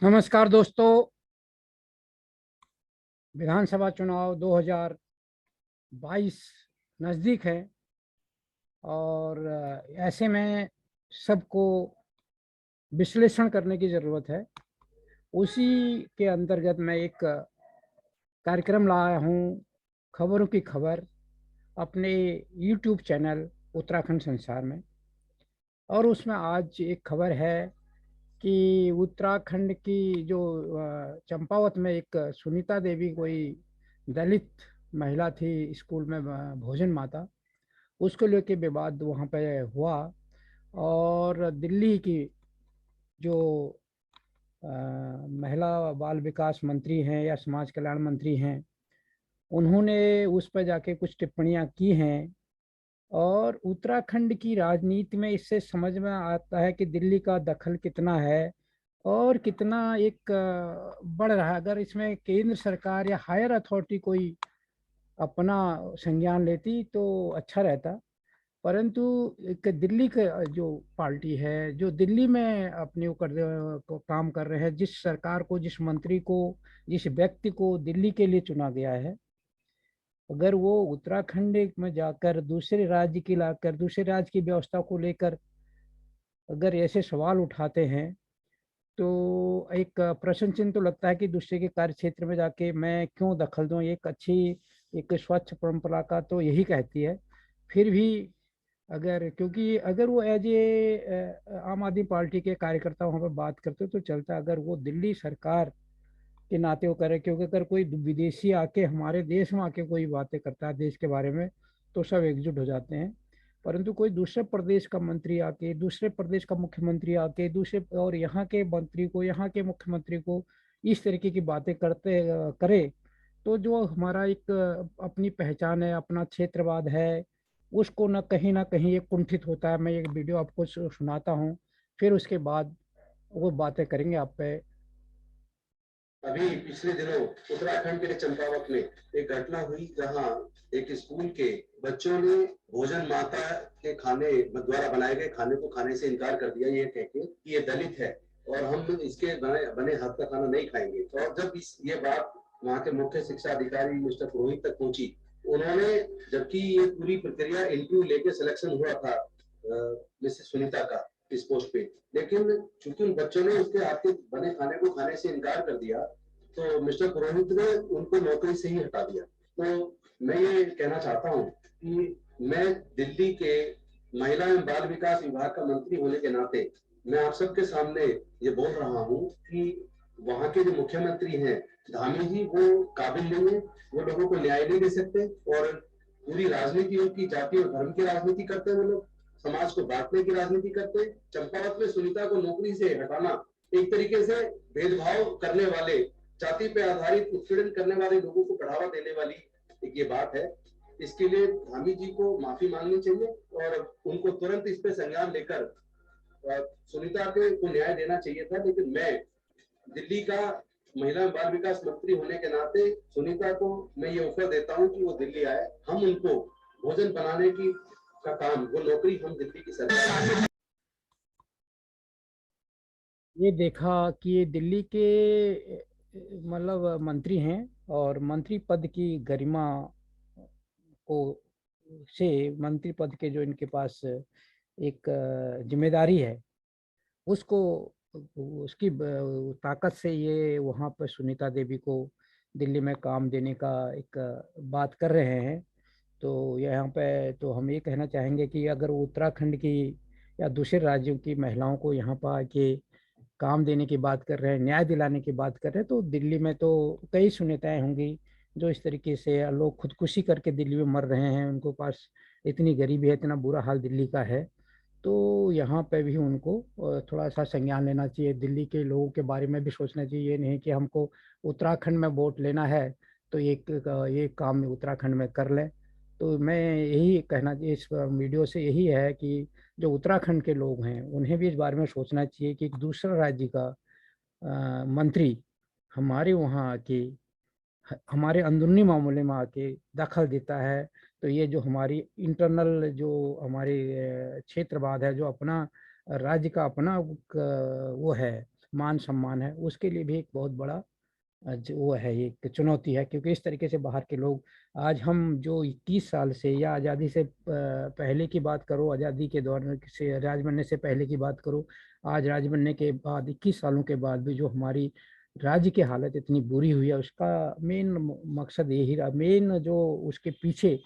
नमस्कार दोस्तों। विधानसभा चुनाव 2022 नज़दीक है और ऐसे में सबको विश्लेषण करने की ज़रूरत है। उसी के अंतर्गत मैं एक कार्यक्रम लाया हूँ, खबरों की खबर, अपने YouTube चैनल उत्तराखंड संसार में। और उसमें आज एक खबर है कि उत्तराखंड की जो चंपावत में एक सुनीता देवी कोई दलित महिला थी, स्कूल में भोजन माता, उसको लेके विवाद वहाँ पे हुआ। और दिल्ली की जो महिला बाल विकास मंत्री हैं या समाज कल्याण मंत्री हैं, उन्होंने उस पर जाके कुछ टिप्पणियां की हैं। और उत्तराखंड की राजनीति में इससे समझ में आता है कि दिल्ली का दखल कितना है और कितना एक बढ़ रहा है। अगर इसमें केंद्र सरकार या हायर अथॉरिटी कोई अपना संज्ञान लेती तो अच्छा रहता। परंतु एक दिल्ली का जो पार्टी है, जो दिल्ली में अपने को काम कर रहे हैं, जिस सरकार को, जिस मंत्री को, जिस व्यक्ति को दिल्ली के लिए चुना गया है, अगर वो उत्तराखंड में जाकर दूसरे राज्य की लाकर दूसरे राज्य की व्यवस्था को लेकर अगर ऐसे सवाल उठाते हैं, तो एक प्रश्न चिन्ह तो लगता है कि दूसरे के कार्य क्षेत्र में जाके मैं क्यों दखल दूं। एक अच्छी, एक स्वच्छ परंपरा का तो यही कहती है। फिर भी अगर, क्योंकि अगर वो एज ए आम आदमी पार्टी के कार्यकर्ता वहाँ पर बात करते तो चलता, अगर वो दिल्ली सरकार के नाते वो करे, क्योंकि अगर कोई विदेशी आके हमारे देश में आके कोई बातें करता है देश के बारे में, तो सब एकजुट हो जाते हैं। परंतु कोई दूसरे प्रदेश का मंत्री आके, दूसरे प्रदेश का मुख्यमंत्री आके दूसरे और यहाँ के मंत्री को, यहाँ के मुख्यमंत्री को इस तरीके की बातें करे, तो जो हमारा एक अपनी पहचान है, अपना क्षेत्रवाद है, उसको न कहीं एक कुंठित होता है। मैं एक वीडियो आपको सुनाता हूँ, फिर उसके बाद वो बातें करेंगे आप पे। अभी पिछले दिनों उत्तराखंड के चंपावत में एक घटना हुई जहां एक स्कूल के बच्चों ने भोजन माता के खाने द्वारा बनाए गए खाने को खाने से इनकार कर दिया, ये कह के कि ये दलित है और हम इसके बने हाथ का खाना नहीं खाएंगे। और जब ये बात वहां के मुख्य शिक्षा अधिकारी मिस्टर पुरोहित तक पहुंची, उन्होंने, जबकि ये पूरी प्रक्रिया इंटरव्यू लेके सिलेक्शन हुआ था मिसेस सुनीता का इस पोस्ट पे, लेकिन चूंकि उन बच्चों ने उसके हाथ के बने खाने को खाने से इनकार कर दिया, तो मिस्टर पुरोहित ने उनको नौकरी से ही हटा दिया। तो मैं ये कहना चाहता हूँ कि मैं दिल्ली के महिला एवं बाल विकास विभाग का मंत्री होने के नाते मैं आप सबके सामने ये बोल रहा हूँ कि वहां के जो मुख्यमंत्री हैं धामी जी, वो काबिल नहीं है, वो लोगों को न्याय नहीं दे सकते और पूरी राजनीति उनकी जाति और धर्म की राजनीति करते हैं। वो लोग समाज को बांटने की राजनीति करते हैं। चंपावत में सुनीता को नौकरी से हटाना एक तरीके से भेदभाव करने वाले, जाति पे आधारित उत्पीड़न करने वाले लोगों को बढ़ावा देने वाली एक ये बात है। इसके लिए धामी जी को माफी मांगनी चाहिए और उनको तुरंत इस पे संज्ञान लेकर सुनीता को न्याय देना चाहिए था। लेकिन मैं दिल्ली का महिला बाल विकास मंत्री होने के नाते सुनीता को मैं ये ऑफर देता हूँ कि वो दिल्ली आए, हम उनको भोजन बनाने की का काम, वो नौकरी हम दिल्ली की सरकार। ये देखा कि ये दिल्ली के मतलब मंत्री हैं, और मंत्री पद की गरिमा को से, मंत्री पद के जो इनके पास एक जिम्मेदारी है, उसको, उसकी ताकत से ये वहाँ पर सुनीता देवी को दिल्ली में काम देने का एक बात कर रहे हैं। तो यहाँ पे तो हम ये कहना चाहेंगे कि अगर वो उत्तराखंड की या दूसरे राज्यों की महिलाओं को यहाँ पर आके काम देने की बात कर रहे हैं, न्याय दिलाने की बात कर रहे हैं, तो दिल्ली में तो कई सुनेताएं होंगी जो इस तरीके से लोग खुदकुशी करके दिल्ली में मर रहे हैं, उनको पास इतनी गरीबी है, इतना बुरा हाल दिल्ली का है। तो यहाँ पे भी उनको थोड़ा सा संज्ञान लेना चाहिए, दिल्ली के लोगों के बारे में भी सोचना चाहिए। ये नहीं कि हमको उत्तराखंड में वोट लेना है तो ये काम उत्तराखंड में कर लें। तो मैं यही कहना, इस वीडियो से यही है कि जो उत्तराखंड के लोग हैं उन्हें भी इस बारे में सोचना चाहिए कि एक दूसरा राज्य का मंत्री हमारे वहाँ आके हमारे अंदरूनी मामले में आके दखल देता है, तो ये जो हमारी इंटरनल जो हमारी क्षेत्रवाद है, जो अपना राज्य का अपना वो है मान सम्मान है, उसके लिए भी एक बहुत बड़ा जो वो है, एक चुनौती है। क्योंकि इस तरीके से बाहर के लोग, आज हम जो 21 साल से या आज़ादी से पहले की बात करो, आज़ादी के दौर से राज बनने से पहले की बात करो, आज राज बनने के बाद 21 सालों के बाद भी जो हमारी राज्य की हालत इतनी बुरी हुई है, उसका मेन मकसद यही रहा, मेन जो उसके पीछे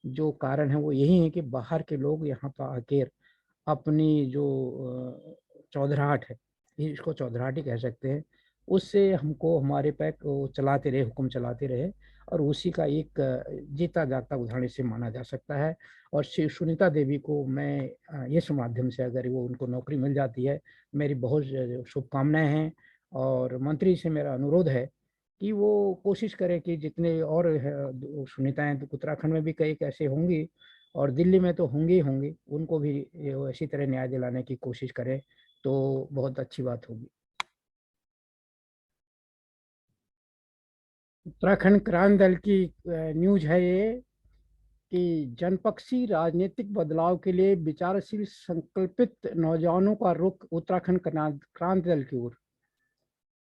जो कारण है वो यही है कि बाहर के लोग यहाँ पर आकर अपनी जो चौधराहट है, इसको चौधराहट ही कह सकते हैं, उससे हमको हमारे पे चलाते रहे, हुक्म चलाते रहे। और उसी का एक जीता जागता उदाहरण इसे माना जा सकता है। और श्री सुनीता देवी को मैं इस माध्यम से, अगर वो उनको नौकरी मिल जाती है, मेरी बहुत शुभकामनाएं हैं। और मंत्री से मेरा अनुरोध है कि वो कोशिश करे कि जितने और सुनीताएं तो उत्तराखंड में भी कई ऐसे होंगी और दिल्ली में तो होंगे ही होंगे, उनको भी इसी तरह न्याय दिलाने की कोशिश करें तो बहुत अच्छी बात होगी। उत्तराखंड क्रांति दल की न्यूज है ये कि जनपक्षी राजनीतिक बदलाव के लिए विचारशील संकल्पित नौजवानों का रुख उत्तराखंड क्रांति दल की ओर।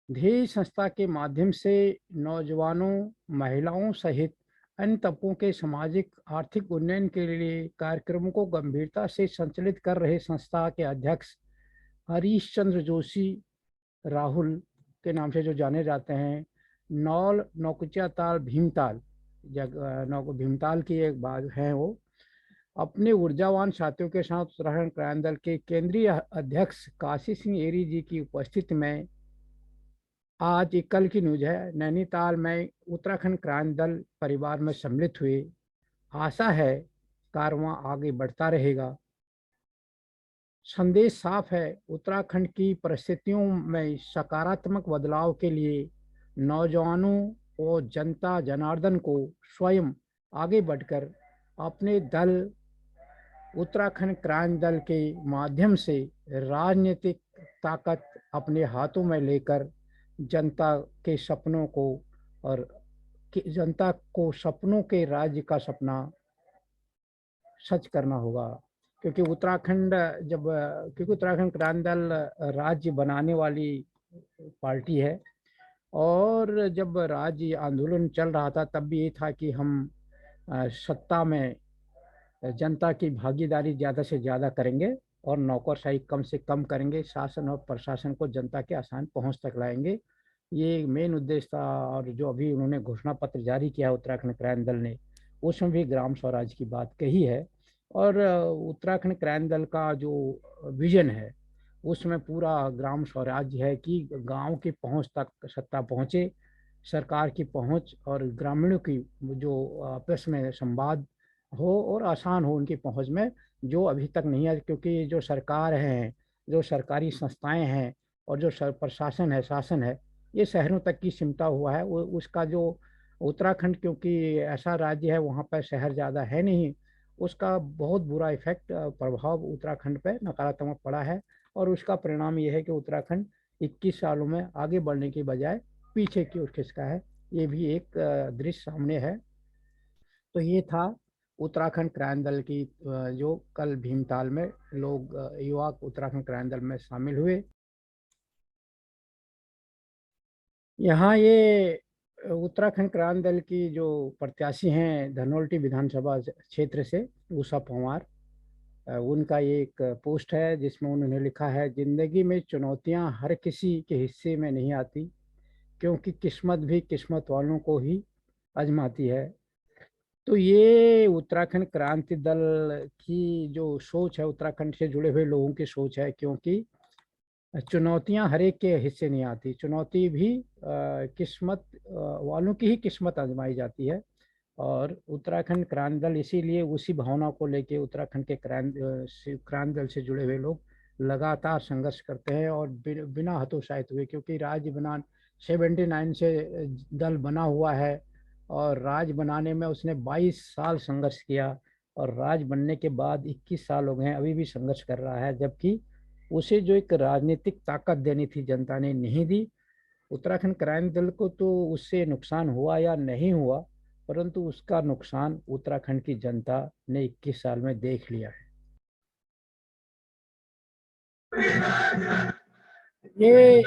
ध्येय संस्था के माध्यम से नौजवानों, महिलाओं सहित अन्य तबकों के सामाजिक आर्थिक उन्नयन के लिए कार्यक्रमों को गंभीरता से संचालित कर रहे संस्था के अध्यक्ष हरीश चंद्र जोशी राहुल के नाम से जो जाने जाते हैं, नौल नौकुचिया ताल भीमताल भीमताल की एक बात है, वो अपने ऊर्जावान साथियों के साथ उत्तराखंड क्रांति दल के केंद्रीय अध्यक्ष काशी सिंह एरी जी की उपस्थिति में आज एक कल की न्यूज है, नैनीताल में उत्तराखंड क्रांति दल परिवार में सम्मिलित हुए। आशा है कारवां आगे बढ़ता रहेगा। संदेश साफ है, उत्तराखंड की परिस्थितियों में सकारात्मक बदलाव के लिए नौजवानों और जनता जनार्दन को स्वयं आगे बढ़कर अपने दल उत्तराखंड क्रांति दल के माध्यम से राजनीतिक ताकत अपने हाथों में लेकर जनता के सपनों को और जनता को सपनों के राज्य का सपना सच करना होगा। क्योंकि उत्तराखंड क्योंकि उत्तराखंड क्रांति दल राज्य बनाने वाली पार्टी है। और जब राज्य आंदोलन चल रहा था तब भी ये था कि हम सत्ता में जनता की भागीदारी ज़्यादा से ज़्यादा करेंगे और नौकरशाही कम से कम करेंगे, शासन और प्रशासन को जनता के आसान पहुंच तक लाएंगे। ये मेन उद्देश्य था। और जो अभी उन्होंने घोषणा पत्र जारी किया उत्तराखंड क्रांति दल ने, उसमें भी ग्राम स्वराज की बात कही है। और उत्तराखंड क्रांति दल का जो विजन है उसमें पूरा ग्राम स्वराज्य है कि गांव की पहुंच तक सत्ता पहुंचे, सरकार की पहुंच और ग्रामीणों की जो आपस में संवाद हो और आसान हो उनकी पहुंच में, जो अभी तक नहीं है। क्योंकि जो सरकार है, जो सरकारी संस्थाएं हैं और जो प्रशासन है, शासन है, ये शहरों तक की सिमटा हुआ है। वो उसका जो उत्तराखंड, क्योंकि ऐसा राज्य है वहाँ पर शहर ज़्यादा है नहीं, उसका बहुत बुरा इफेक्ट प्रभाव उत्तराखंड पे नकारात्मक पड़ा है। और उसका परिणाम ये है कि उत्तराखंड 21 सालों में आगे बढ़ने की बजाय पीछे की ओर खिसका है। ये भी एक दृश्य सामने है। तो ये था उत्तराखंड क्रांति दल की जो कल भीमताल में लोग युवा उत्तराखंड क्रांति दल में शामिल हुए। यहाँ ये उत्तराखंड क्रांति दल की जो प्रत्याशी हैं धनोल्टी विधानसभा क्षेत्र से उषा पंवार, उनका ये एक पोस्ट है जिसमें उन्होंने लिखा है, जिंदगी में चुनौतियां हर किसी के हिस्से में नहीं आती, क्योंकि किस्मत भी किस्मत वालों को ही आजमाती है। तो ये उत्तराखंड क्रांति दल की जो सोच है, उत्तराखंड से जुड़े हुए लोगों की सोच है। क्योंकि चुनौतियां हर एक के हिस्से नहीं आती, चुनौती भी किस्मत वालों की ही किस्मत आजमाई जाती है। और उत्तराखंड क्रांति दल इसीलिए उसी भावना को लेके उत्तराखंड के क्रांति दल से जुड़े हुए लोग लगातार संघर्ष करते हैं और बिना हतोत्साहित हुए। क्योंकि राज्य बना 79 से दल बना हुआ है और राज बनाने में उसने 22 साल संघर्ष किया और राज बनने के बाद 21 साल हो गए हैं, अभी भी संघर्ष कर रहा है। जबकि उसे जो एक राजनीतिक ताकत देनी थी जनता ने नहीं दी। उत्तराखंड क्रांति दल को तो उससे नुकसान हुआ या नहीं हुआ, परंतु उसका नुकसान उत्तराखंड की जनता ने 21 साल में देख लिया है। ये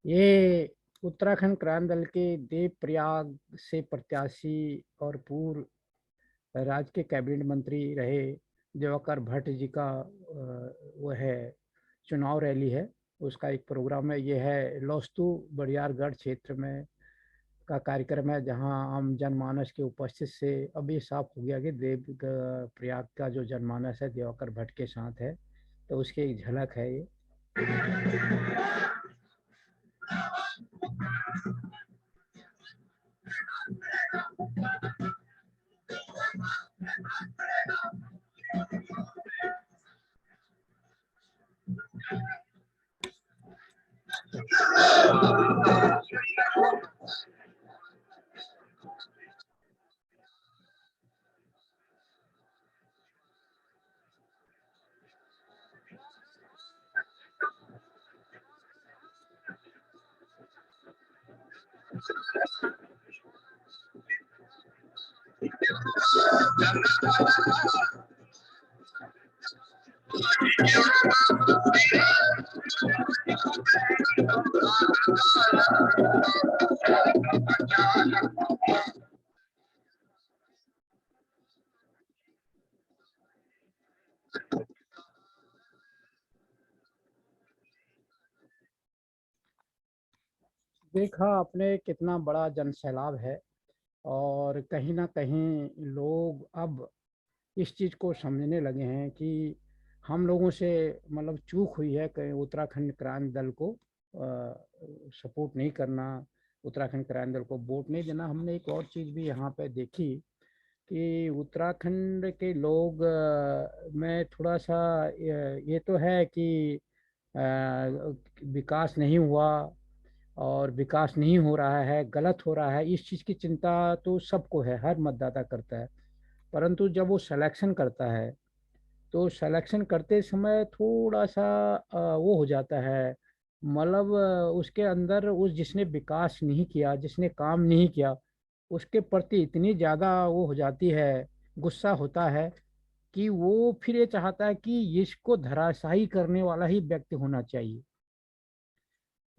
ये उत्तराखंड क्रांति दल के देवप्रयाग से प्रत्याशी और पूर्व राज्य के कैबिनेट मंत्री रहे दिवाकर भट्ट जी का वो है चुनाव रैली है, उसका एक प्रोग्राम है। ये है लोस्तु बड़ियारगढ़ क्षेत्र में का कार्यक्रम है, जहां आम जनमानस के उपस्थित से अब ये साफ हो गया कि देव प्रयाग का जो जनमानस है दिवाकर भट्ट के साथ है, तो उसकी एक झलक है ये। देखा आपने कितना बड़ा जन सैलाब है, और कहीं ना कहीं लोग अब इस चीज़ को समझने लगे हैं कि हम लोगों से मतलब चूक हुई है, कहीं उत्तराखंड क्रांति दल को सपोर्ट नहीं करना, उत्तराखंड क्रांति दल को वोट नहीं देना। हमने एक और चीज़ भी यहाँ पे देखी कि उत्तराखंड के लोग में थोड़ा सा ये तो है कि विकास नहीं हुआ और विकास नहीं हो रहा है, गलत हो रहा है, इस चीज़ की चिंता तो सबको है, हर मतदाता करता है। परंतु जब वो सिलेक्शन करता है तो सिलेक्शन करते समय थोड़ा सा वो हो जाता है, मतलब उसके अंदर उस जिसने विकास नहीं किया, जिसने काम नहीं किया, उसके प्रति इतनी ज़्यादा वो हो जाती है, गुस्सा होता है कि वो फिर ये चाहता है कि इसको धराशायी करने वाला ही व्यक्ति होना चाहिए।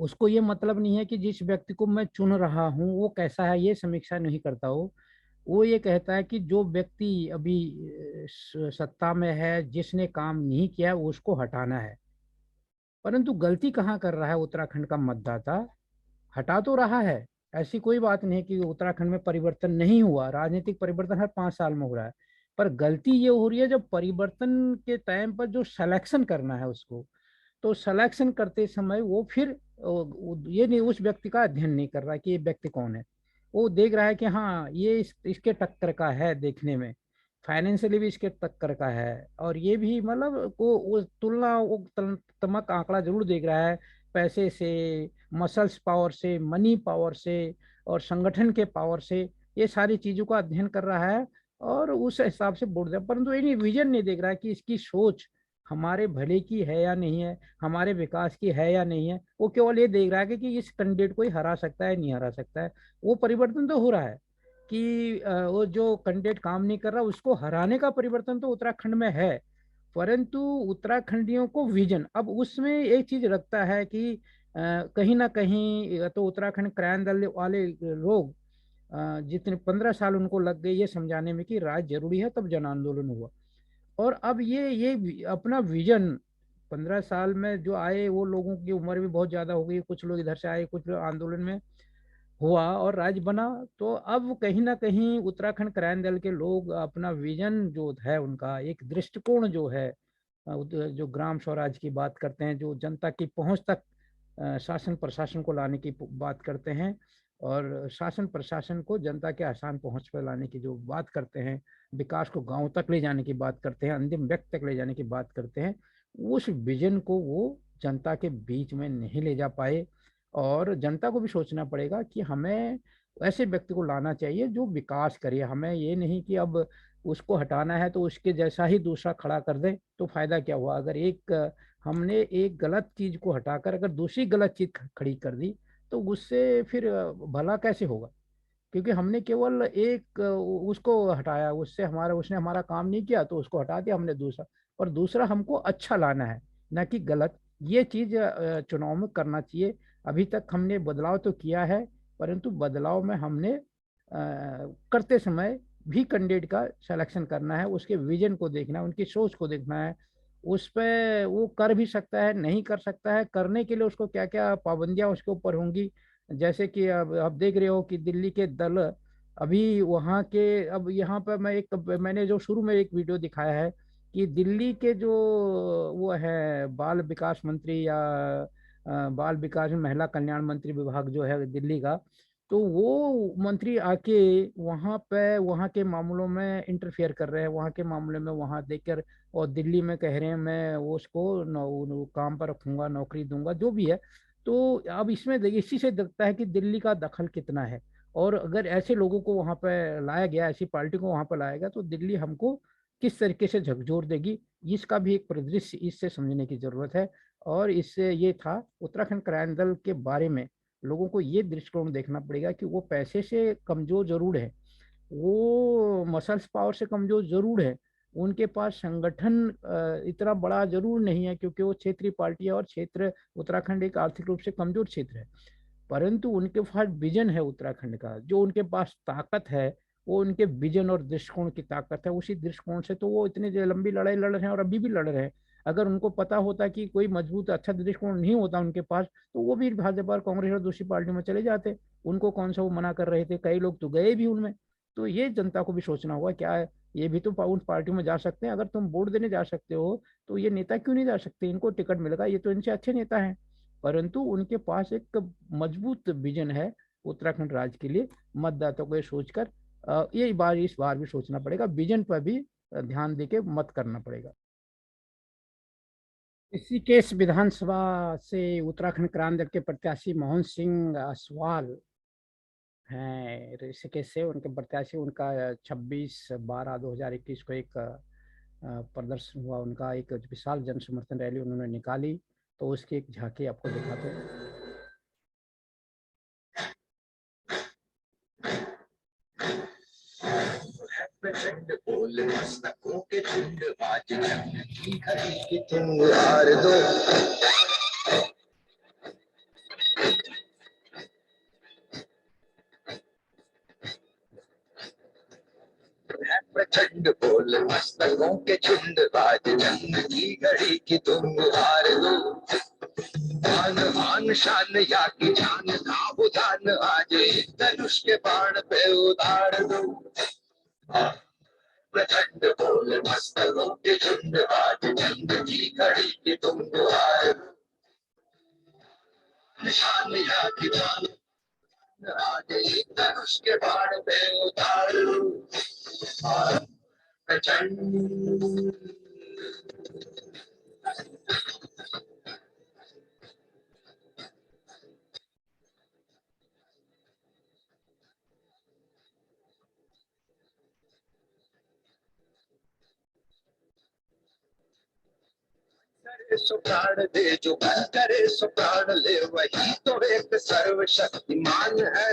उसको ये मतलब नहीं है कि जिस व्यक्ति को मैं चुन रहा हूँ वो कैसा है, ये समीक्षा नहीं करता वो ये कहता है कि जो व्यक्ति अभी सत्ता में है, जिसने काम नहीं किया, उसको हटाना है। परंतु गलती कहाँ कर रहा है उत्तराखंड का मतदाता? हटा तो रहा है, ऐसी कोई बात नहीं कि उत्तराखंड में परिवर्तन नहीं हुआ, राजनीतिक परिवर्तन हर 5 साल में हो रहा है। पर गलती ये हो रही है जब परिवर्तन के टाइम पर जो सिलेक्शन करना है उसको, तो सिलेक्शन करते समय वो फिर ये नहीं, उस व्यक्ति का अध्ययन नहीं कर रहा है कि ये व्यक्ति कौन है। वो देख रहा है कि हाँ ये इसके टक्कर का है, देखने में फाइनेंशियली भी इसके टक्कर का है, और ये भी मतलब वो तुलना, वो तमक आंकड़ा जरूर देख रहा है, पैसे से, मसल्स पावर से, मनी पावर से और संगठन के पावर से, ये सारी चीजों का अध्ययन कर रहा है और उस हिसाब से वोट दिया। परंतु ये नहीं, विजन नहीं देख रहा है कि इसकी सोच हमारे भले की है या नहीं है, हमारे विकास की है या नहीं है। वो केवल ये देख रहा है कि इस कैंडिडेट को ही हरा सकता है, नहीं हरा सकता है। वो परिवर्तन तो हो रहा है कि वो जो कैंडिडेट काम नहीं कर रहा उसको हराने का परिवर्तन तो उत्तराखंड में है। परंतु उत्तराखंडियों को विजन अब उसमें एक चीज रखता है कि कहीं ना कहीं तो उत्तराखंड क्रांति दल वाले लोग जितने 15 साल उनको लग गए ये समझाने में कि राज जरूरी है, तब जन आंदोलन हुआ। और अब ये अपना विजन 15 साल में जो आए, वो लोगों की उम्र भी बहुत ज्यादा हो गई, कुछ लोग इधर से आए, कुछ लोग आंदोलन में हुआ और राज्य बना। तो अब कहीं ना कहीं उत्तराखंड क्रांति दल के लोग अपना विजन जो है, उनका एक दृष्टिकोण जो है, जो ग्राम स्वराज की बात करते हैं, जो जनता की पहुंच तक शासन प्रशासन को लाने की बात करते हैं, और शासन प्रशासन को जनता के आसान पहुंच पर लाने की जो बात करते हैं, विकास को गांव तक ले जाने की बात करते हैं, अंतिम व्यक्ति तक ले जाने की बात करते हैं, उस विजन को वो जनता के बीच में नहीं ले जा पाए। और जनता को भी सोचना पड़ेगा कि हमें ऐसे व्यक्ति को लाना चाहिए जो विकास करे। हमें ये नहीं कि अब उसको हटाना है तो उसके जैसा ही दूसरा खड़ा कर दें, तो फायदा क्या हुआ? अगर हमने एक गलत चीज को हटाकर अगर दूसरी गलत चीज खड़ी कर दी, तो उससे फिर भला कैसे होगा? क्योंकि हमने केवल एक उसको हटाया, उसने हमारा काम नहीं किया तो उसको हटा दिया हमने दूसरा, और दूसरा हमको अच्छा लाना है, ना कि गलत। ये चीज चुनाव में करना चाहिए। अभी तक हमने बदलाव तो किया है, परंतु बदलाव में हमने करते समय भी कैंडिडेट का सिलेक्शन करना है, उसके विजन को देखना है, उनकी सोच को देखना है, उस पे वो कर भी सकता है, नहीं कर सकता है, करने के लिए उसको क्या क्या पाबंदियां उसके ऊपर होंगी। जैसे कि अब आप देख रहे हो कि दिल्ली के दल अभी वहाँ के, अब यहाँ पर मैंने जो शुरू में एक वीडियो दिखाया है कि दिल्ली के जो वो है बाल विकास मंत्री या बाल विकास महिला कल्याण मंत्री विभाग जो है दिल्ली का, तो वो मंत्री आके वहाँ पे वहाँ के मामलों में इंटरफेयर कर रहे हैं, वहाँ के मामले में वहाँ देखकर, और दिल्ली में कह रहे हैं मैं वो उसको काम पर रखूंगा, नौकरी दूंगा, जो भी है। तो अब इसमें देखिए, इसी से दिखता है कि दिल्ली का दखल कितना है। और अगर ऐसे लोगों को वहां पर लाया गया, ऐसी पार्टी को वहां पर लाया गया, तो दिल्ली हमको किस तरीके से झकझोर देगी, इसका भी एक परिदृश्य इससे समझने की जरूरत है। और इससे ये था उत्तराखंड क्रांति दल के बारे में, लोगों को ये दृष्टिकोण देखना पड़ेगा कि वो पैसे से कमजोर जरूर है, वो मसल्स पावर से कमजोर जरूर है, उनके पास संगठन इतना बड़ा जरूर नहीं है, क्योंकि वो क्षेत्रीय पार्टी है और क्षेत्र उत्तराखंड एक आर्थिक रूप से कमजोर क्षेत्र है। परंतु उनके पास विजन है उत्तराखंड का, जो उनके पास ताकत है वो उनके विजन और दृष्टिकोण की ताकत है। उसी दृष्टिकोण से तो वो इतनी लंबी लड़ाई लड़ रहे हैं और अभी भी लड़ रहे हैं। अगर उनको पता होता कि कोई मजबूत अच्छा दृष्टिकोण नहीं होता उनके पास, तो वो भी भाजपा और कांग्रेस और दूसरी पार्टी में चले जाते। उनको कौन सा वो मना कर रहे थे, कई लोग तो गए भी उनमें। तो ये जनता को भी सोचना होगा क्या है, ये भी तो उन पार्टियों में जा सकते हैं। अगर तुम वोट देने जा सकते हो तो ये नेता क्यों नहीं जा सकते, इनको टिकट मिलेगा, ये तो इनसे अच्छे नेता हैं। परंतु उनके पास एक मजबूत विजन है उत्तराखंड राज्य के लिए। मतदाताओं को ये सोचकर इस बार भी सोचना पड़ेगा, विजन पर भी ध्यान देके मत करना पड़ेगा। ऋषिकेश विधानसभा से उत्तराखंड क्रांति दल के प्रत्याशी मोहन सिंह असवाल हैं, ऋषिकेश से उनके प्रत्याशी। उनका 26/12/2021 को एक प्रदर्शन हुआ, उनका एक विशाल जन समर्थन रैली उन्होंने निकाली। तो उसकी एक झांकी आपको दिखाते हैं। प्रचंड बोल मस्तकों के झुंड आज जंग की घड़ी की तुम हार दो। प्रचंड बोल मस्तकों के झुंड आज जंग की घड़ी की तुम हार दो। आन आन शान या की जान का उदान आज धनुष के बाण पे उतार दो। प्रचंड बोल मस्तकों के झुंड आज जंग की घड़ी की तुम हार दो। निशान या की जान आज धनुष के बाण पे उतार दो। प्रचंड सो प्राण दे, जो मन करे सो प्राण ले, वही तो एक सर्वशक्तिमान है।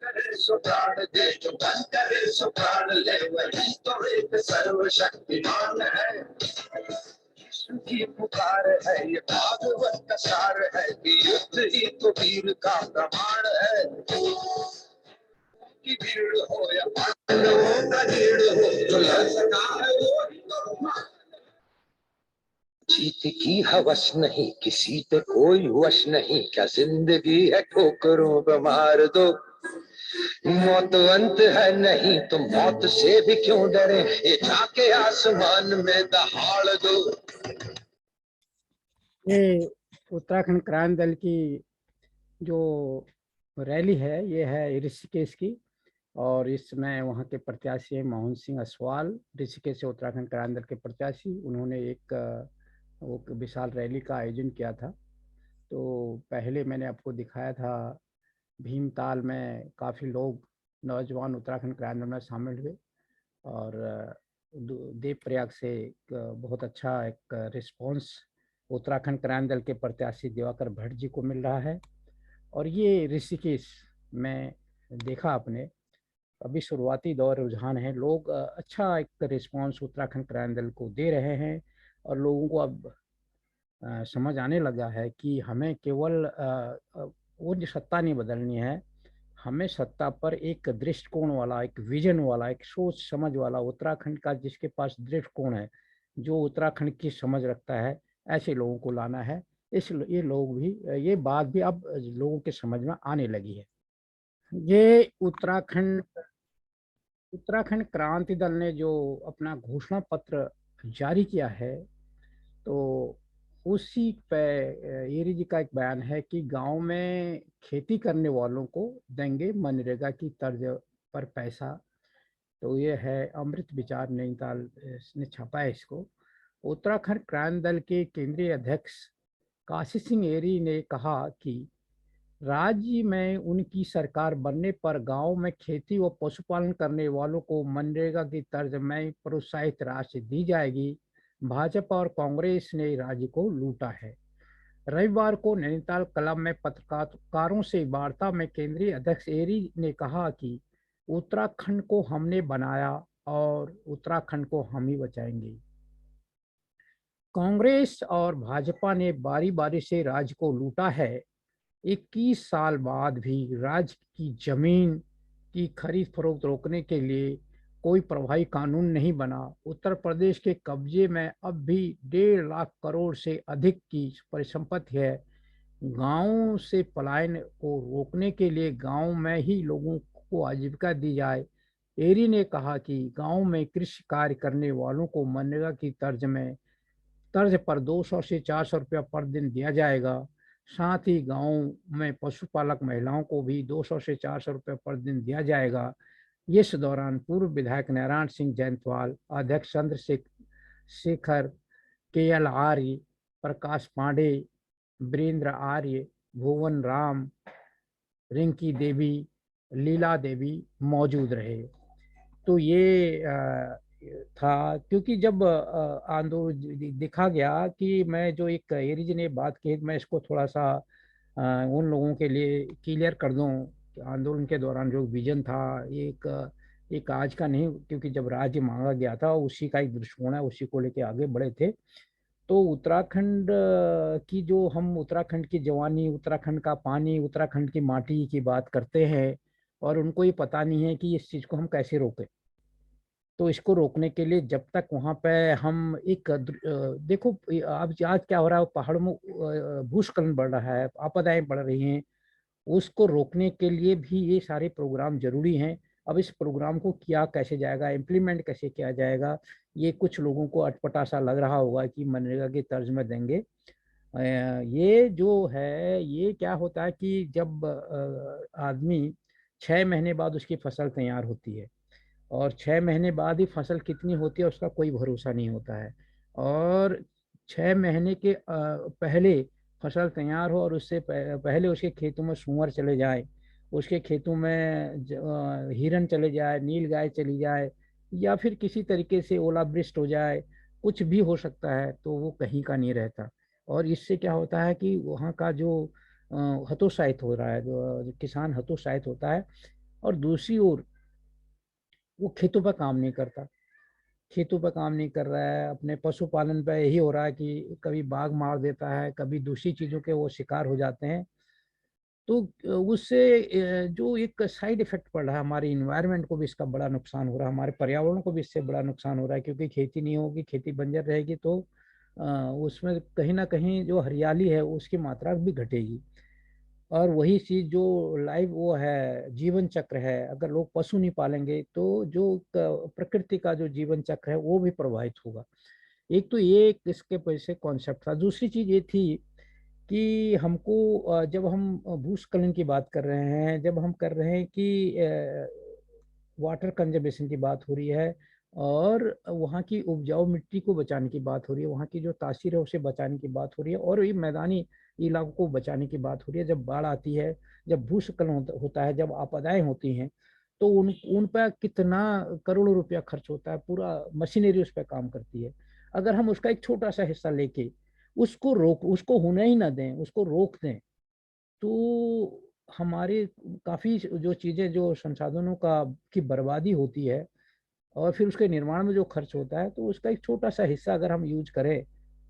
करे सो प्राण दे, जो मन करे सो प्राण ले, वही तो एक सर्वशक्तिमान है। यीशु की पुकार है, ये भागवत का सार है कि युद्ध ही तो वीर का प्रमाण है। की भीड़ हो या पांडवों का भीड़ हो, जो लड़ सका है वो ही तो। जीत की हवस नहीं, किसी पे कोई वश नहीं, क्या जिंदगी है ठोकरों पे मार दो। मौत अंत है नहीं तो मौत से भी क्यों डरे, ये जाके आसमान में दहाड़ दो। ये उत्तराखंड क्रांति दल की जो रैली है ये है ऋषिकेश की, और इसमें वहाँ के प्रत्याशी हैं मोहन सिंह असवाल, ऋषिकेश से उत्तराखंड क्रांति दल के प्रत्याशी। उन्होंने एक वो विशाल रैली का आयोजन किया था। तो पहले मैंने आपको दिखाया था भीमताल में काफ़ी लोग नौजवान उत्तराखंड क्रांति दल में शामिल हुए, और देवप्रयाग से एक बहुत अच्छा एक रिस्पॉन्स उत्तराखंड क्रांति दल के प्रत्याशी दिवाकर भट्ट जी को मिल रहा है। और ये ऋषिकेश में देखा आपने, अभी शुरुआती दौर रुझान है, लोग अच्छा एक रिस्पांस उत्तराखंड क्रांति दल को दे रहे हैं और लोगों को अब समझ आने लगा है कि हमें केवल वो जो सत्ता नहीं बदलनी है, हमें सत्ता पर एक दृष्टिकोण वाला, एक विजन वाला, एक सोच समझ वाला उत्तराखंड का, जिसके पास दृष्टिकोण है, जो उत्तराखंड की समझ रखता है, ऐसे लोगों को लाना है। ये लोग भी, ये बात भी अब लोगों के समझ में आने लगी है। ये उत्तराखंड क्रांति दल ने जो अपना घोषणा पत्र जारी किया है, तो उसी पे येरी जी का एक बयान है कि गांव में खेती करने वालों को देंगे मनरेगा की तर्ज पर पैसा। तो ये है अमृत विचार नैनीताल ने छापा है इसको। उत्तराखंड क्रांति दल के केंद्रीय अध्यक्ष काशी सिंह एरी ने कहा कि राज्य में उनकी सरकार बनने पर गांव में खेती व पशुपालन करने वालों को मनरेगा की तर्ज में प्रोत्साहित राशि दी जाएगी। भाजपा और कांग्रेस ने राज्य को लूटा है। रविवार को नैनीताल क्लब में पत्रकारों से वार्ता में केंद्रीय अध्यक्ष एरी ने कहा कि उत्तराखंड को हमने बनाया और उत्तराखंड को हम ही बचाएंगे। कांग्रेस और भाजपा ने बारी बारी से राज्य को लूटा है। 21 साल बाद भी राज्य की जमीन की खरीद फरोख्त रोकने के लिए कोई प्रभावी कानून नहीं बना। उत्तर प्रदेश के कब्जे में अब भी 1.5 लाख करोड़ से अधिक की परिसंपत्ति है। गांव से पलायन को रोकने के लिए गांव में ही लोगों को आजीविका दी जाए। एरी ने कहा कि गांव में कृषि कार्य करने वालों को मनरेगा की तर्ज पर 200 से 400 रुपया पर दिन दिया जाएगा। साथ ही गांव में पशुपालक महिलाओं को भी 200 से 400 रुपये पर दिन दिया जाएगा। इस दौरान पूर्व विधायक नारायण सिंह जैंतवाल, अध्यक्ष चंद्रशेखर, KL आर्य, प्रकाश पांडे, वीरेंद्र आर्य, भुवन राम, रिंकी देवी, लीला देवी मौजूद रहे। तो ये था, क्योंकि जब आंदोलन देखा गया कि मैं जो एक एरिज ने बात की, मैं इसको थोड़ा सा उन लोगों के लिए क्लियर कर दूं कि आंदोलन के दौरान जो विजन था, ये एक आज का नहीं, क्योंकि जब राज्य मांगा गया था उसी का एक दृष्टिकोण है, उसी को लेके आगे बढ़े थे। तो उत्तराखंड की जो हम उत्तराखंड की जवानी, उत्तराखंड का पानी, उत्तराखंड की माटी की बात करते हैं, और उनको ये पता नहीं है कि इस चीज़ को हम कैसे रोकें। तो इसको रोकने के लिए जब तक वहाँ पे हम देखो अब आज क्या हो रहा है, पहाड़ों में भूस्खलन बढ़ रहा है, आपदाएं बढ़ रही हैं, उसको रोकने के लिए भी ये सारे प्रोग्राम जरूरी हैं। अब इस प्रोग्राम को किया कैसे जाएगा, इम्प्लीमेंट कैसे किया जाएगा, ये कुछ लोगों को अटपटा सा लग रहा होगा कि मनरेगा के तर्ज में देंगे। ये जो है, ये क्या होता है कि जब आदमी 6 महीने बाद उसकी फसल तैयार होती है, और 6 महीने बाद ही फसल कितनी होती है उसका कोई भरोसा नहीं होता है। और 6 महीने के पहले फसल तैयार हो और उससे पहले उसके खेतों में सूअर चले जाए, उसके खेतों में हिरन चले जाए, नील गाय चली जाए, या फिर किसी तरीके से ओलावृष्टि हो जाए, कुछ भी हो सकता है, तो वो कहीं का नहीं रहता। और इससे क्या होता है कि वहाँ का जो हतोत्साहित हो रहा है, जो किसान हतोत्साहित होता है, और दूसरी ओर वो खेतों पर काम नहीं करता, खेतों पर काम नहीं कर रहा है, अपने पशुपालन पे यही हो रहा है कि कभी बाघ मार देता है, कभी दूसरी चीज़ों के वो शिकार हो जाते हैं। तो उससे जो एक साइड इफेक्ट पड़ रहा है, हमारे इन्वायरमेंट को भी इसका बड़ा नुकसान हो रहा है, हमारे पर्यावरण को भी इससे बड़ा नुकसान हो रहा है, क्योंकि खेती नहीं होगी, खेती बंजर रहेगी, तो उसमें कहीं ना कहीं जो हरियाली है उसकी मात्रा भी घटेगी। और वही चीज जो लाइव वो है, जीवन चक्र है, अगर लोग पशु नहीं पालेंगे तो जो प्रकृति का जो जीवन चक्र है वो भी प्रभावित होगा। एक तो ये एक इसके पीछे कॉन्सेप्ट था। दूसरी चीज ये थी कि हमको जब हम भूस्खलन की बात कर रहे हैं, जब हम कर रहे हैं कि वाटर कंजर्वेशन की बात हो रही है, और वहाँ की उपजाऊ मिट्टी को बचाने की बात हो रही है, वहाँ की जो तासीर है उसे बचाने की बात हो रही है, और ये मैदानी इलाकों को बचाने की बात हो रही है। जब बाढ़ आती है, जब भूस्खलन होता है, जब आपदाएं होती हैं, तो उन पर कितना करोड़ों रुपया खर्च होता है, पूरा मशीनरी उस पर काम करती है। अगर हम उसका एक छोटा सा हिस्सा लेके उसको होने ही ना दें, उसको रोक दें, तो हमारे काफ़ी जो चीज़ें जो संसाधनों का की बर्बादी होती है और फिर उसके निर्माण में जो खर्च होता है, तो उसका एक छोटा-सा हिस्सा अगर हम यूज़ करें,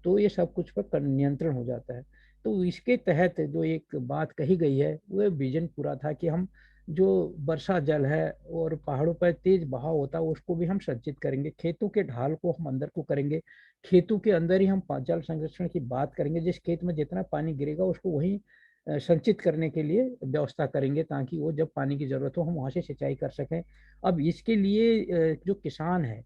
तो ये सब कुछ पर नियंत्रण हो जाता है। तो इसके तहत जो एक बात कही गई है, वो विज़न पूरा था कि हम जो वर्षा जल है और पहाड़ों पर तेज़ बहाव होता है, उसको भी हम संचित करेंगे। खेतों के ढाल को हम अंदर को करेंगे। खेतों के अंदर ही हम जल संरक्षण की बात करेंगे। जिस खेत में जितना पानी गिरेगा, उसको वहीं संचित करने के लिए व्यवस्था करेंगे, ताकि वो जब पानी की ज़रूरत हो, हम वहाँ से सिंचाई कर सकें। अब इसके लिए जो किसान है,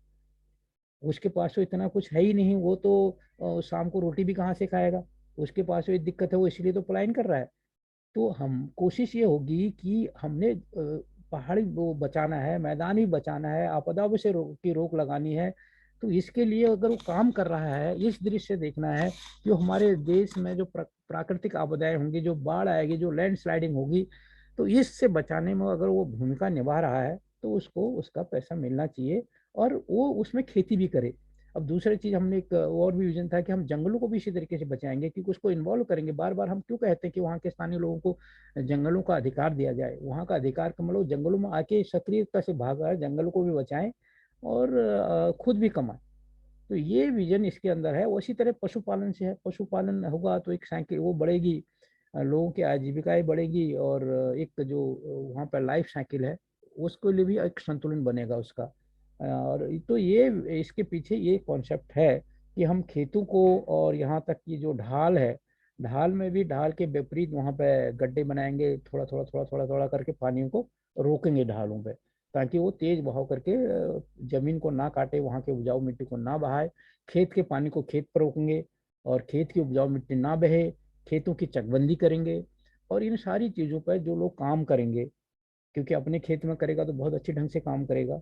उसके पास तो इतना कुछ है ही नहीं, वो तो शाम को रोटी भी कहाँ से खाएगा? उसके पास तो ये दिक्कत है, वो इसीलिए तो पलायन कर रहा है। तो हम कोशिश ये होगी कि हमने पहाड़ी वो बचाना है, मैदान भी बचाना है, आपदाओं से रोक लगानी है। तो इसके लिए अगर वो काम कर रहा है, इस दृश्य से देखना है, जो हमारे देश में जो प्राकृतिक आपदाएँ होंगी, जो बाढ़ आएगी, जो लैंडस्लाइडिंग होगी, तो इससे बचाने में अगर वो भूमिका निभा रहा है, तो उसको उसका पैसा मिलना चाहिए और वो उसमें खेती भी करे। अब दूसरी चीज़ हमने एक और भी विज़न था कि हम जंगलों को भी इसी तरीके से बचाएँगे, क्योंकि उसको इन्वॉल्व करेंगे। बार-बार हम क्यों कहते हैं कि वहाँ के स्थानीय लोगों को जंगलों का अधिकार दिया जाए। वहाँ का अधिकार का मतलब जंगलों में आके सक्रियता से भाग रहा है, जंगलों को भी बचाएँ और खुद भी कमाएँ। तो ये विज़न इसके अंदर है। उसी तरह पशुपालन से है, पशुपालन होगा तो एक साइकिल वो बढ़ेगी, लोगों की आजीविकाएँ बढ़ेगी और एक जो वहाँ पर लाइफ़ साइकिल है, उसके लिए भी एक संतुलन बनेगा उसका। और तो ये इसके पीछे ये कॉन्सेप्ट है कि हम खेतों को और यहाँ तक कि जो ढाल है, ढाल में भी ढाल के विपरीत वहाँ पे गड्ढे बनाएँगे, थोड़ा-थोड़ा, थोड़ा-थोड़ा, थोड़ा करके पानियों को रोकेंगे ढालों पे, ताकि वो तेज़ बहाव करके ज़मीन को ना काटे, वहाँ के उपजाऊ मिट्टी को ना बहाए। खेत के पानी को खेत पर रोकेंगे और खेत की उपजाऊ मिट्टी ना बहे, खेतों की चकबंदी करेंगे और इन सारी चीज़ों पर जो लोग काम करेंगे, क्योंकि अपने खेत में करेगा तो बहुत अच्छे ढंग से काम करेगा।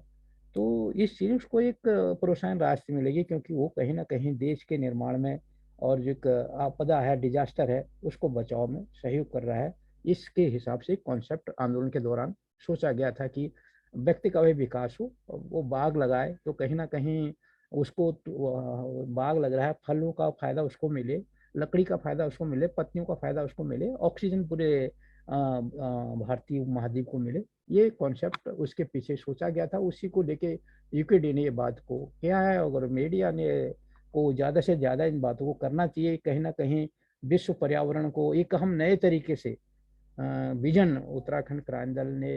तो इस चीज़ को एक प्रोत्साहन राशि मिलेगी, क्योंकि वो कहीं न कहीं देश के निर्माण में और जो एक आपदा है, डिज़ास्टर है, उसको बचाव में सहयोग कर रहा है। इसके हिसाब से कॉन्सेप्ट आंदोलन के दौरान सोचा गया था कि व्यक्ति का भी विकास हो, वो बाग लगाए तो कहीं न कहीं उसको बाग लग रहा है, फलों का फ़ायदा उसको मिले, लकड़ी का फ़ायदा उसको मिले, पत्तियों का फ़ायदा उसको मिले, ऑक्सीजन पूरे भारतीय उपमहाद्वीप को मिले। ये कॉन्सेप्ट उसके पीछे सोचा गया था, उसी को लेके यूकेडी ने ये बात को किया है और मीडिया ने को ज़्यादा से ज़्यादा इन बातों को करना चाहिए। कहीं न कहीं विश्व पर्यावरण को एक हम नए तरीके से विज़न उत्तराखंड क्रांति दल ने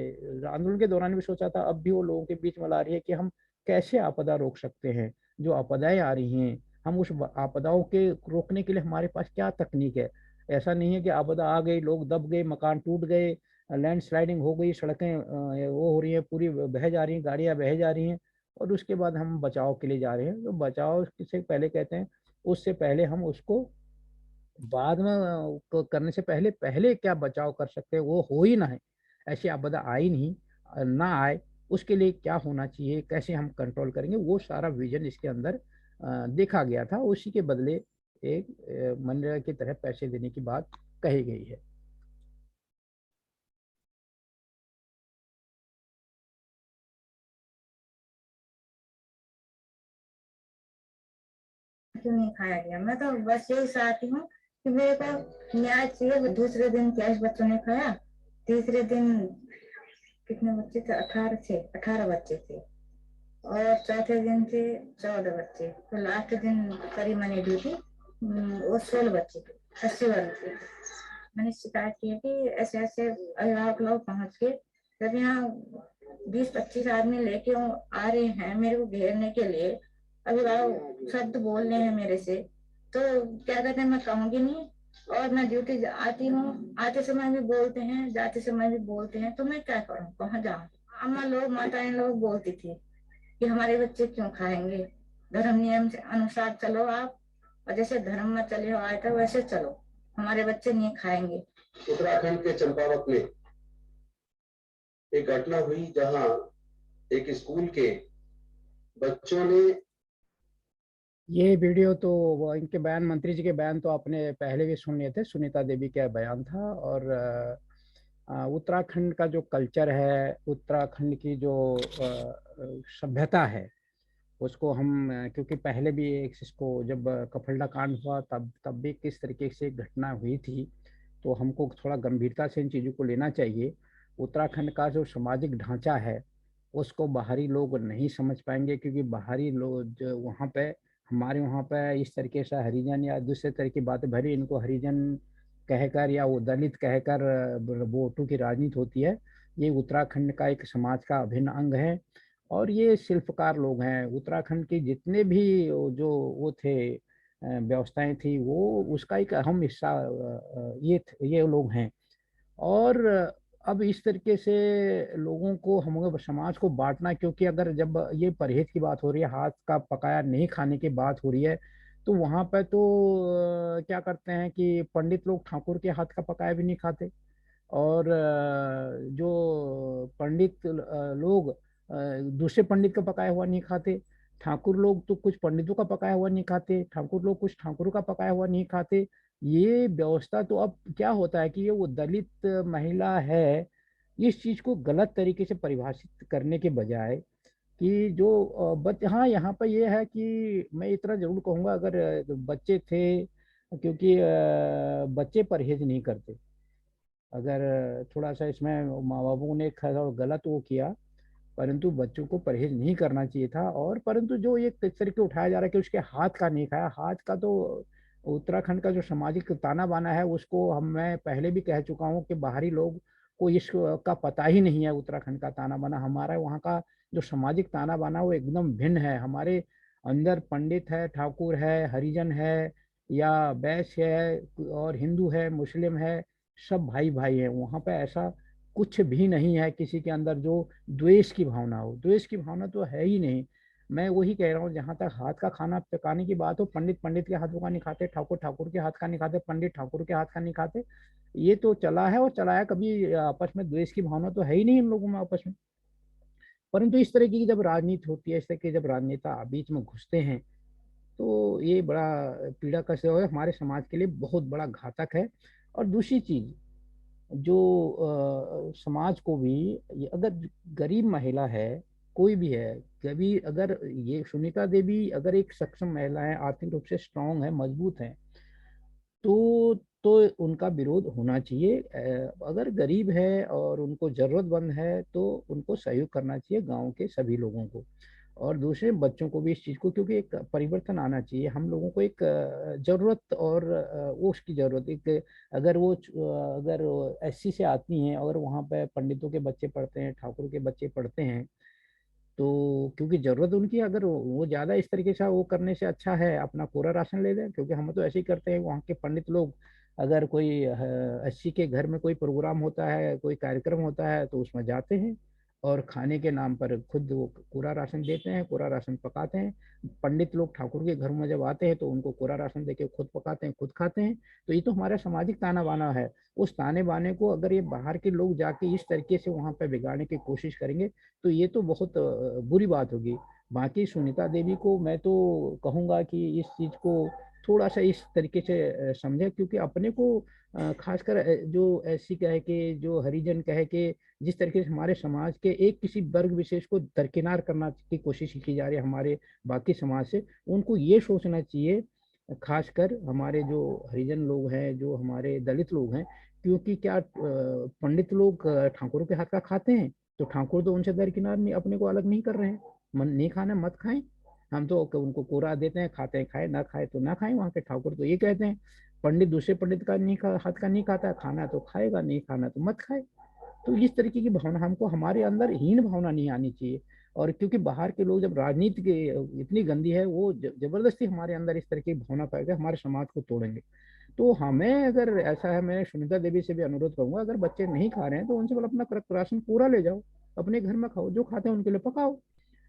आंदोलन के दौरान भी सोचा था, अब भी वो लोगों के बीच में ला रही है कि हम कैसे आपदा रोक सकते हैं। जो आपदाएँ आ रही हैं, हम उस आपदाओं के रोकने के लिए हमारे पास क्या तकनीक है। ऐसा नहीं है कि आपदा आ गई, लोग दब गए, मकान टूट गए, लैंडस्लाइडिंग हो गई, सड़कें वो हो रही हैं, पूरी बह जा रही हैं, गाड़ियाँ बह जा रही हैं और उसके बाद हम बचाव के लिए जा रहे हैं। तो बचाव से पहले कहते हैं, उससे पहले हम उसको बाद में करने से पहले पहले क्या बचाव कर सकते हैं, वो हो ही ना है, ऐसी आपदा आई नहीं, ना आए, उसके लिए क्या होना चाहिए, कैसे हम कंट्रोल करेंगे, वो सारा विजन इसके अंदर देखा गया था। उसी के बदले एक मनरेगा की तरह पैसे देने की बात कही गई है। क्यों नहीं खाया गया? मैं तो बस यही चाहती हूँ कि मेरे को न्याय चाहिए। दूसरे दिन 23 बच्चों ने खाया, तीसरे दिन कितने बच्चे थे? 18 थे, 18 बच्चे थे और चौथे दिन थे 14 बच्चे। तो लास्ट दिन करी मैंने दी थी, वो 16 बच्चे थे, 80 वाले थे। मैंने शिकायत की है कि ऐसे ऐसे अभिभावक लोग पहुंच के जब यहाँ 20-25 आदमी लेके आ रहे हैं मेरे को घेरने के लिए, अभिभावक शब्द बोल रहे हैं मेरे से, तो क्या कहते हैं, मैं कहूंगी नहीं। और मैं ड्यूटी आती हूँ, आते समय भी बोलते हैं, जाते समय भी बोलते हैं, तो मैं क्या करूँ, कहाँ जाऊँ? अम्मा लोग, माताएं लोग बोलती थी कि हमारे बच्चे क्यों खाएंगे, धर्म नियम से अनुसार चलो आप, और जैसे धर्म में चले हो आए थे वैसे चलो, हमारे बच्चे नहीं खाएंगे। उत्तराखंड के चंपावत में एक घटना हुई जहां एक स्कूल के बच्चों ने ये वीडियो तो वो इनके बयान, मंत्री जी के बयान तो आपने पहले भी सुन लिए थे, सुनीता देवी का बयान था और उत्तराखंड का जो कल्चर है, उत्तराखंड की जो सभ्यता है, उसको हम क्योंकि पहले भी एक इसको जब कफलड़ा कांड हुआ तब तब भी किस तरीके से एक घटना हुई थी, तो हमको थोड़ा गंभीरता से इन चीज़ों को लेना चाहिए। उत्तराखंड का जो सामाजिक ढांचा है उसको बाहरी लोग नहीं समझ पाएंगे, क्योंकि बाहरी लोग जो वहाँ पे, हमारे वहाँ पे इस तरीके से हरिजन या दूसरे तरह की बातें, भरी इनको हरिजन कहकर या वो दलित कहकर वोटों की राजनीति होती है। ये उत्तराखंड का एक समाज का अभिन्न अंग है। और ये शिल्पकार लोग हैं उत्तराखंड के, जितने भी जो वो थे व्यवस्थाएं थी, वो उसका एक अहम हिस्सा ये लोग हैं। और अब इस तरीके से लोगों को, हम समाज को बांटना, क्योंकि अगर जब ये परहेज की बात हो रही है, हाथ का पकाया नहीं खाने की बात हो रही है, तो वहां पर तो क्या करते हैं कि पंडित लोग ठाकुर के हाथ का पकाया भी नहीं खाते। और जो पंडित लोग दूसरे पंडित का पकाया हुआ नहीं खाते। ठाकुर लोग तो कुछ पंडितों का पकाया हुआ नहीं खाते, ठाकुर लोग कुछ ठाकुरों का पकाया हुआ नहीं खाते। ये व्यवस्था तो अब क्या होता है कि ये वो दलित महिला है, इस चीज को गलत तरीके से परिभाषित करने के बजाय कि जो हाँ, यहाँ पर ये है कि मैं इतना जरूर कहूंगा, अगर बच्चे थे, क्योंकि बच्चे परहेज नहीं करते। अगर थोड़ा सा इसमें माँ बापों ने गलत वो किया, परंतु बच्चों को परहेज नहीं करना चाहिए था। और परंतु जो ये इस तरीके उठाया जा रहा है कि उसके हाथ का नहीं खाया, हाथ का तो उत्तराखंड का जो सामाजिक ताना बाना है उसको मैं पहले भी कह चुका हूँ कि बाहरी लोग को इसका पता ही नहीं है। उत्तराखंड का ताना बाना, हमारा वहाँ का जो सामाजिक ताना बाना वो एकदम भिन्न है। हमारे अंदर पंडित है, ठाकुर है, हरिजन है या वैश्य है और हिंदू है, मुस्लिम है, सब भाई भाई है। वहाँ पे ऐसा कुछ भी नहीं है किसी के अंदर जो द्वेष की भावना हो। द्वेष की भावना तो है ही नहीं। मैं वही कह रहा हूँ, जहां तक हाथ का खाना पकाने की बात हो, पंडित पंडित के हाथों का नहीं खाते, ठाकुर ठाकुर के हाथ का नहीं खाते, पंडित ठाकुर के हाथ का नहीं खाते। ये तो चला है और चलाया, कभी आपस में द्वेष की भावना तो है ही नहीं इन लोगों में आपस में। परंतु इस तरह की जब राजनीति होती है, इस तरह के जब राजनेता बीच में घुसते हैं, तो ये बड़ा पीड़ा का विषय है, हमारे समाज के लिए बहुत बड़ा घातक है। और दूसरी चीज, जो समाज को भी, अगर गरीब महिला है, कोई भी है, कभी अगर ये सुनीता देवी अगर एक सक्षम महिला है, आर्थिक रूप से स्ट्रांग है, मजबूत है, तो उनका विरोध होना चाहिए। अगर गरीब है और उनको जरूरतमंद है तो उनको सहयोग करना चाहिए, गांव के सभी लोगों को। और दूसरे बच्चों को भी इस चीज़ को, क्योंकि एक परिवर्तन आना चाहिए। हम लोगों को एक जरूरत, और वो उसकी जरूरत एक, अगर वो अगर एससी से आती हैं, अगर वहाँ पे पंडितों के बच्चे पढ़ते हैं, ठाकुर के बच्चे पढ़ते हैं, तो क्योंकि जरूरत उनकी, अगर वो ज्यादा इस तरीके से वो करने से अच्छा है अपना कोरा राशन ले लें। क्योंकि हम तो ऐसे ही करते हैं, वहाँ के पंडित लोग, अगर कोई अस्सी के घर में कोई प्रोग्राम होता है, कोई कार्यक्रम होता है, तो उसमें जाते हैं और खाने के नाम पर खुद वो कोरा राशन देते हैं, कोरा राशन पकाते हैं। पंडित लोग ठाकुर के घर में जब आते हैं तो उनको कोरा राशन देके खुद पकाते हैं, खुद खाते हैं। तो ये तो हमारा सामाजिक ताना बाना है। उस ताने बाने को अगर ये बाहर के लोग जाके इस तरीके से वहाँ पे बिगाड़ने की कोशिश करेंगे, तो ये तो बहुत बुरी बात होगी। बाकी सुनीता देवी को मैं तो कहूँगा कि इस चीज़ को थोड़ा सा इस तरीके से समझे, क्योंकि अपने को खासकर जो ऐसी कहे के, जो हरिजन कहे के, जिस तरीके से हमारे समाज के एक किसी वर्ग विशेष को दरकिनार करना की कोशिश की जा रही है हमारे बाकी समाज से, उनको ये सोचना चाहिए, खासकर हमारे जो हरिजन लोग हैं, जो हमारे दलित लोग हैं। क्योंकि क्या पंडित लोग ठाकुरों के हाथ का खाते हैं, तो ठाकुर तो उनसे दरकिनार नहीं, अपने को अलग नहीं कर रहे हैं। मन नहीं खाना मत खाएं। हम तो उनको कोरा देते हैं, खाते हैं खाए, ना खाए तो ना खाएं। वहाँ के ठाकुर तो ये कहते हैं, पंडित दूसरे पंडित का नहीं हाथ का नहीं खाता, खाना तो खाएगा, नहीं खाना तो मत खाए। तो इस तरीके की भावना, हमको हमारे अंदर हीन भावना नहीं आनी चाहिए। और क्योंकि बाहर के लोग जब राजनीति के इतनी गंदी है, वो जबरदस्ती हमारे अंदर इस तरह की भावना पाएगा, हमारे समाज को तोड़ेंगे। तो हमें अगर ऐसा है, मैं सुनीता देवी से भी अनुरोध करूंगा, अगर बच्चे नहीं खा रहे हैं तो उनसे बोला अपना राशन पूरा ले जाओ, अपने घर में खाओ, जो खाते हैं उनके लिए पकाओ।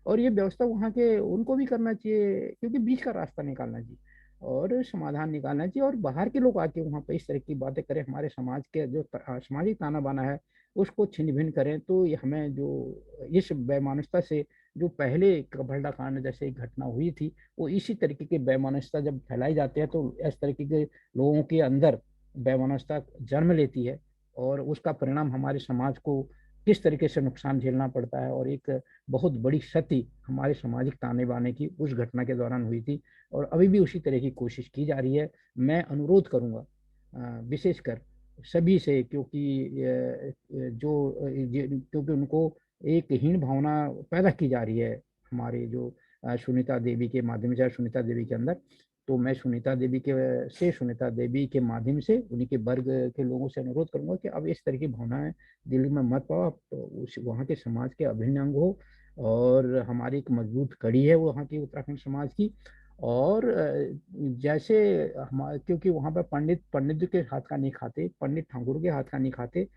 और ये व्यवस्था वहाँ के उनको भी करना चाहिए, क्योंकि बीच का रास्ता निकालना चाहिए और समाधान निकालना चाहिए। और बाहर के लोग आके वहाँ पे इस तरह की बातें करें, हमारे समाज के जो सामाजिक ताना बाना है उसको छिन्न भिन्न करें, तो ये हमें जो इस बेमानुसता से, जो पहले कबरडा कांड जैसे एक घटना हुई थी, वो इसी तरीके की बेमानुसता जब फैलाई जाती है, तो इस तरीके के लोगों के अंदर बेमानुसता जन्म लेती है। और उसका परिणाम हमारे समाज को किस तरीके से नुकसान झेलना पड़ता है। और एक बहुत बड़ी क्षति हमारे सामाजिक ताने बाने की उस घटना के दौरान हुई थी, और अभी भी उसी तरह की कोशिश की जा रही है। मैं अनुरोध करूंगा विशेषकर सभी से, क्योंकि क्योंकि उनको एक हीन भावना पैदा की जा रही है हमारे जो सुनीता देवी के माध्यम से, सुनीता देवी के अंदर। तो मैं सुनीता देवी के माध्यम से उन्हीं के वर्ग के लोगों से अनुरोध करूंगा कि अब इस तरह की भावनाएं दिल्ली में मत पाओ। आप तो उस वहाँ के समाज के अभिन्न अंग हो, और हमारी एक मजबूत कड़ी है वो वहाँ की उत्तराखंड समाज की। और जैसे हमारे, क्योंकि वहाँ पर पंडित के हाथ का नहीं खाते, पंडित ठाकुर के हाथ का नहीं खाते,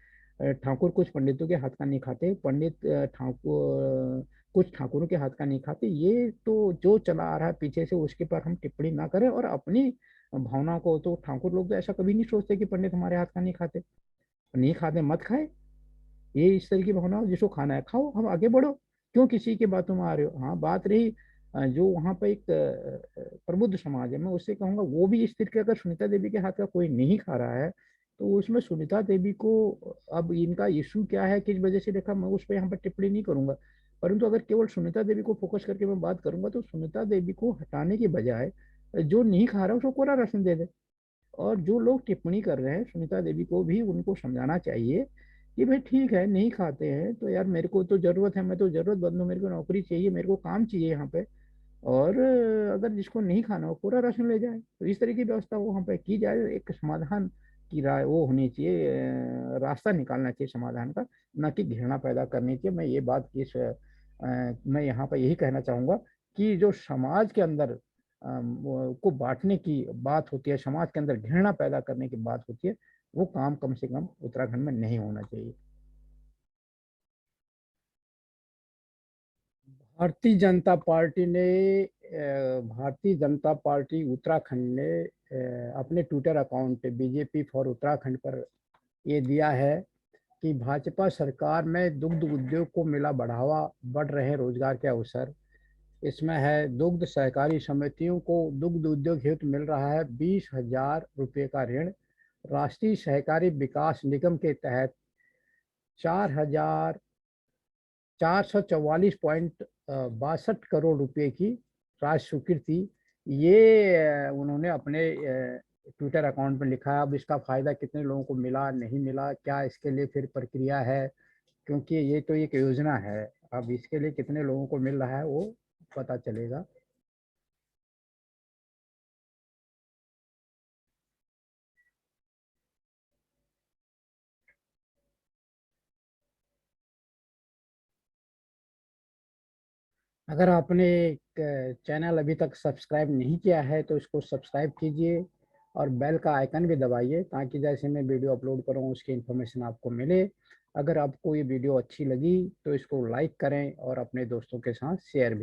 ठाकुर कुछ पंडितों के हाथ का नहीं खाते, पंडित ठाकुर कुछ ठाकुरों के हाथ का नहीं खाते। ये तो जो चला आ रहा है पीछे से, उसके पर हम टिप्पणी ना करें और अपनी भावनाओं को, तो ठाकुर लोग तो ऐसा कभी नहीं सोचते कि पंडित हमारे हाथ का नहीं खाते। नहीं खाते मत खाए, ये इस तरह की भावना हो, जिसको खाना है खाओ, हम आगे बढ़ो, क्यों किसी की बातों में आ रहे हो। हाँ, बात रही जो वहाँ पे एक प्रबुद्ध समाज है, मैं उससे कहूँगा वो भी इस तरह के, अगर सुनीता देवी के हाथ का कोई नहीं खा रहा है तो उसमें सुनीता देवी को, अब इनका इशू क्या है, किस वजह से देखा, मैं उस पर यहाँ पर टिप्पणी नहीं करूंगा। परंतु अगर केवल सुनीता देवी को फोकस करके मैं बात करूंगा, तो सुनीता देवी को हटाने के बजाय जो नहीं खा रहा उसको कोरा राशन दे दे। और जो लोग टिप्पणी कर रहे हैं, सुनीता देवी को भी उनको समझाना चाहिए कि भाई ठीक है, नहीं खाते हैं तो यार मेरे को तो जरूरत है, मैं तो जरूरतमंद हूँ, मेरे को नौकरी चाहिए, मेरे को काम चाहिए यहाँ पे। और अगर जिसको नहीं खाना हो पूरा राशन ले जाए, तो इस तरह की व्यवस्था वहाँ पे की जाए। एक समाधान की राय वो होनी चाहिए, रास्ता निकालना चाहिए समाधान का, ना कि घृणा पैदा करनी चाहिए। मैं ये बात मैं यहाँ पर यही कहना चाहूंगा कि जो समाज के अंदर को बांटने की बात होती है, समाज के अंदर घृणा पैदा करने की बात होती है, वो काम कम से कम उत्तराखंड में नहीं होना चाहिए। भारतीय जनता पार्टी ने भारतीय जनता पार्टी उत्तराखंड ने अपने ट्विटर अकाउंट पे बीजेपी फॉर उत्तराखंड पर ये दिया है कि भाजपा सरकार में दुग्ध उद्योग को मिला बढ़ावा, बढ़ रहे रोजगार के अवसर। इसमें है, दुग्ध सहकारी समितियों को दुग्ध उद्योग हेतु मिल रहा है 20,000 रुपये का ऋण। राष्ट्रीय सहकारी विकास निगम के तहत 4,444.62 करोड़ रुपए की राशि स्वीकृति। ये उन्होंने अपने ट्विटर अकाउंट में लिखा है। अब इसका फायदा कितने लोगों को मिला, नहीं मिला, क्या इसके लिए फिर प्रक्रिया है, क्योंकि ये तो एक योजना है। अब इसके लिए कितने लोगों को मिल रहा है वो पता चलेगा। अगर आपने चैनल अभी तक सब्सक्राइब नहीं किया है तो इसको सब्सक्राइब कीजिए और बेल का आइकन भी दबाइए, ताकि जैसे मैं वीडियो अपलोड करूँ उसकी इन्फॉर्मेशन आपको मिले। अगर आपको ये वीडियो अच्छी लगी तो इसको लाइक करें और अपने दोस्तों के साथ शेयर भी